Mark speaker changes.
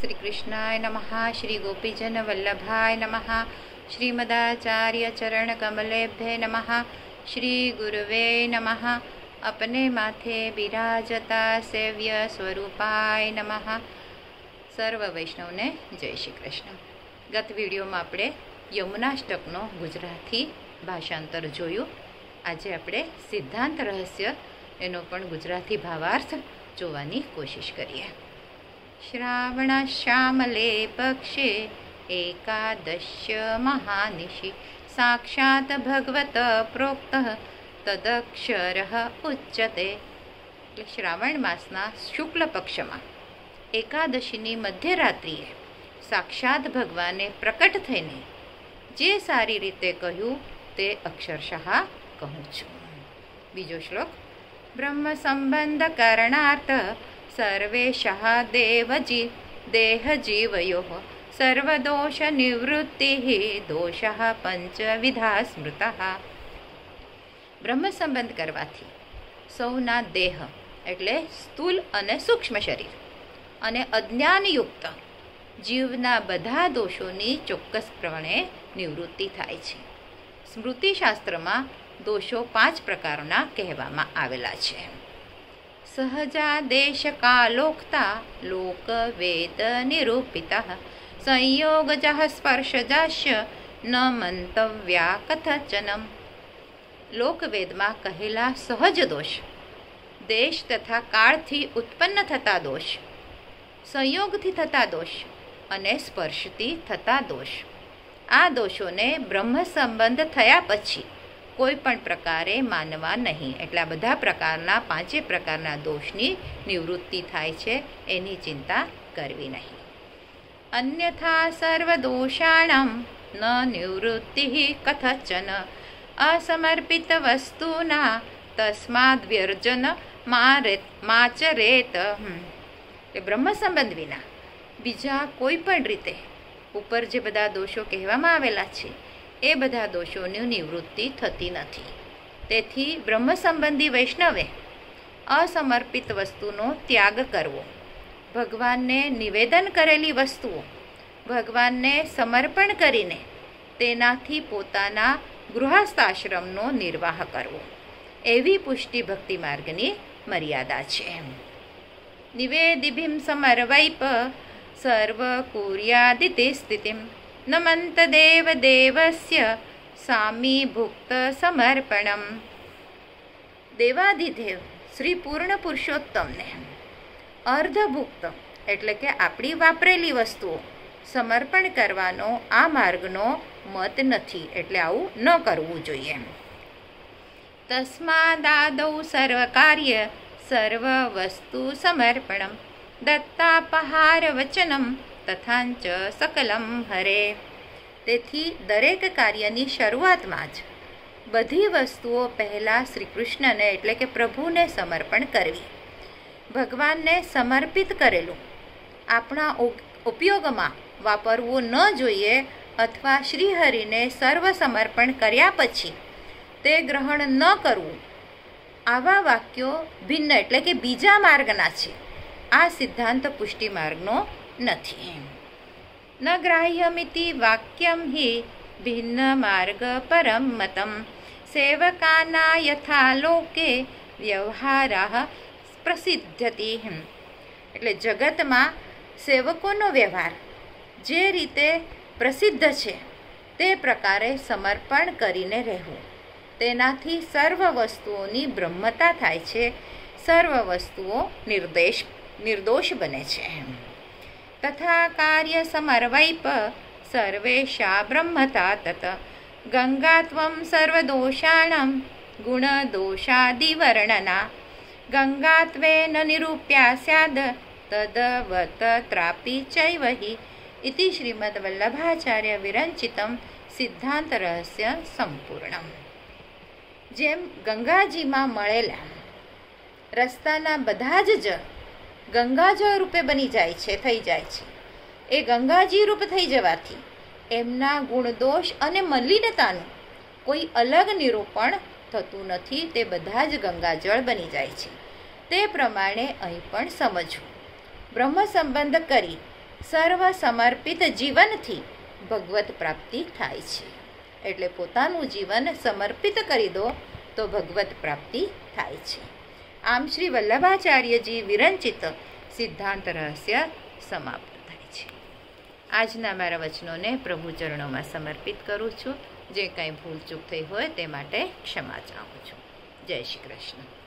Speaker 1: श्री कृष्णाय नमः। श्री गोपीजन वल्लभाय नमः। श्रीमदाचार्य चरण कमलेभ्ये नमः। श्री गुरुवे नमः। अपने माथे बिराजता सेव्य स्वरूपाय नमः। सर्व वैष्णवने जय श्री कृष्ण। गत विडियो में आपणे यमुनाष्टकनो गुजराती भाषांतर जोयुं। आज आपणे सिद्धांत रहस्य एनो पण गुजराती भावार्थ जोवानी कोशिश करिए। श्रावण श्यामले पक्षे एकादश्य महानिशि साक्षात् भगवत प्रोक्तः तदक्षरः उच्यते। श्रावण मासना शुक्ल पक्ष में एकादशीनी मध्यरात्रिए साक्षात भगवाने प्रकट थईने जे सारी रीते कह्युं ते अक्षरशः कहूँ छूं। बीजो श्लोक। ब्रह्म संबंध करणार्थ सर्वेशः देहजीवयोः सर्वदोष निवृत्तिः दोषः पंचविधा स्मृतः। ब्रह्म संबंध करवाथी सौना देह एटले स्थूल अने सूक्ष्म शरीर अने अज्ञानयुक्त जीवना बधा दोषोनी चोक्कसपणे निवृत्ति थाय छे। स्मृतिशास्त्र में दोषो 5 प्रकारना कहेवामां आवेला छे। सहजादेश कालोक्ता लोक वेद निरूपितः संयोगजः स्पर्शजाश्च न मंतव्या कथचनम। लोकवेद में कहेला सहज दोष, देश तथा काल थी उत्पन्न थता दोष, संयोग थी थता दोष अने स्पर्शती थता दोष। आ दोषोने ब्रह्म संबंध थया पछी कोई पण प्रकारे मानवा नहीं। एटला बधा प्रकारना 5 प्रकारना दोषनी निवृत्ति थाय छे, एनी चिंता करवी नहीं। अन्यथा सर्वदोषाणां न निवृत्तिः कथचन असमर्पित वस्तुना तस्माद् व्यर्जन माचरेत। ब्रह्म संबंध विना बीजा कोई पण रीते उपर जे बधा दोषो कहेवामां आवेला छे ए बधा दोषोनी निवृत्ति थती नथी। तेथी ब्रह्म संबंधी वैष्णवे असमर्पित वस्तुनो त्याग करवो, भगवान ने निवेदन करेली वस्तुओ भगवान ने समर्पण करीने तेनाथी पोताना गृहस्थाश्रमनो निर्वाह करवो, एवी पुष्टि भक्ति मार्गनी मर्यादा छे। निवेदिभिं समर्वैप सर्व कुर्यादिति स्थितिं नमन्त देव देवस्य सामी भुक्त समर्पणम। देवाधिदेव श्री पूर्ण पुरुषोत्तम ने अर्धभुक्त एटले के आपणी वापरेली वस्तुओ समर्पण करवानो आ मार्गनो मत नथी, एटले आवुं न करवुं जोईए। तस्मादादौ सर्वकार्य सर्व वस्तु समर्पणम दत्तापहार वचनम तथांच सकलम हरे। तेथी दरेक कार्यनी शरूआतमां ज बधी वस्तुओ पहला श्री कृष्णने एटले के प्रभुने समर्पण करवी। भगवानने समर्पित करेलुं आपणा उपयोगमां वापरवुं न जोईए अथवा श्रीहरिने सर्व समर्पण कर्या पछी ते ग्रहण न करवुं। आवा वाक्यो भिन्न एटले के बीजा मार्गना छे। आ सिद्धांत पुष्टि मार्गनो नथी। न ग्राह्यमिति वाक्यं हि भिन्न मार्ग परम मतम सेवकाना यथा लोके व्यवहारः प्रसिद्ध्यति। एटले जगतमां सेवकोनो व्यवहार जे रीते प्रसिद्ध छे ते प्रकारे समर्पण करीने रहेवुं, तेनाथी सर्व वस्तुओनी ब्रह्मता थाय छे, सर्व वस्तुओ निर्दोष बने छे। तथा कार्य समर्वैप सर्वेशा ब्रह्मता तत गंगात्वं सर्वदोषाणां गुणदोषादिवर्णना गंगात्वेन निरूप्या स्याद् तदवत त्रापि चैव हि इति श्रीमद्वल्लभाचार्य विरचितं सिद्धांत रहस्य संपूर्णम। जेम गंगाजी में मळेला रस्ताना बधा ज गंगाजळ रूपे बनी जाय छे, थई जाय छे। ए गंगाजी रूप थई जवाथी एमना गुणदोष अने मलिनतानुं कोई अलग निरूपण थतुं नथी, ते बधा ज गंगाजळ बनी जाय छे। ते प्रमाणे અહીં પણ સમજવું। બ્રહ્મ સંબંધ કરી સર્વ સમર્પિત જીવનથી ભગવત પ્રાપ્તિ થાય છે. એટલે પોતાનું જીવન સમર્પિત કરી દો તો ભગવત પ્રાપ્તિ થાય છે. આમ શ્રી વલ્લભાચાર્યજી વિરંચિત સિદ્ધાંત રહસ્ય સમાપ્ત થાય છે. આજના મારા વચનોને પ્રભુ ચરણોમાં સમર્પિત કરું છું. જે કંઈ ભૂલ ચૂક થઈ હોય તે માટે ક્ષમા ચાહું છું. જય શ્રી કૃષ્ણ.